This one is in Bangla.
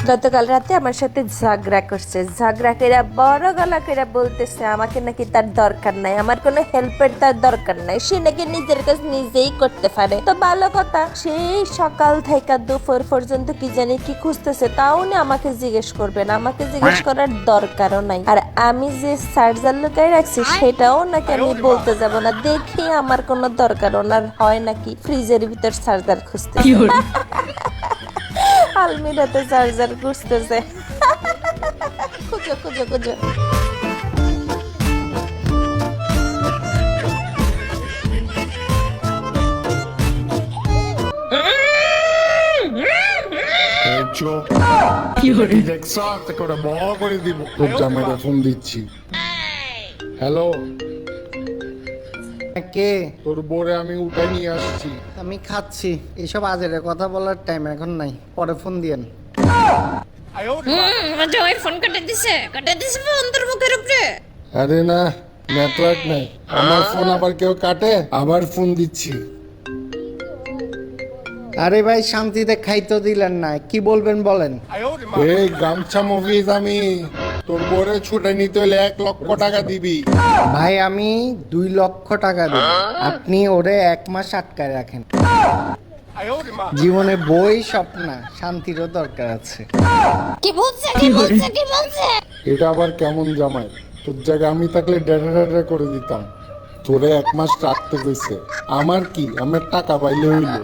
গতকাল রাতে আমার সাথে ঝগড়া করছে, ঝগড়া করে বড় গলা করে বলতেছে আমাকে নাকি তার দরকার নাই, আমার কোনো হেল্পের তার দরকার নাই, সে নাকি নিজের কাজ নিজেই করতে পারে। তো ভালো কথা, সেই সকাল থেকে দুপুর পর্যন্ত কি জানি কি খুঁজতেছে, তাও না আমাকে জিজ্ঞেস করবেন, আমাকে জিজ্ঞেস করার দরকারও নাই। আর আমি যে চার্জার লুকাই রাখছি সেটাও নাকি আমি বলতে যাব না, দেখি আমার কোনো দরকার ওনার হয় নাকি ফ্রিজের ভিতর চার্জার খুঁজতে, আলমিরাতে চার্জার খুঁজতেছে। খুঁজো খুঁজো খুঁজো। ফোন দিচ্ছি। হ্যালো, কে? তোর বোরে আমি উঠে নিয়ে আসছি। আমি খাচ্ছি, এইসব আজের কথা বলার টাইম এখন নাই, পরে ফোন দিয়েন। জামাই ফোন কেটে দিছে ফোন তোর মুখের উপরে। আরে না, নেটওয়ার্ক নাই। আমার ফোন আবার কেউ কাটে, আবার ফোন দিচ্ছি। আরে ভাই, শান্তিতে খাইতে দিলেন না, কি বলবেন বলেন। এই গামছা মুভিজ, আমি তোর বোরে ছুটে নিতে হলে 1 লক্ষ টাকা দিবি। ভাই আমি 2 লক্ষ টাকা দেব, আপনি ওরে 1 মাস আটকায় রাখেন। জীবনে বই স্বপ্ন, শান্তিরও দরকার আছে। কি বলছে এটা আবার কেমন জামাই? তোর জায়গায় আমি থাকলে ডেটা করে দিতাম। তোরে 1 মাস রাখতে গেছে, আমার কি? আমার টাকা পাইলে হইলো।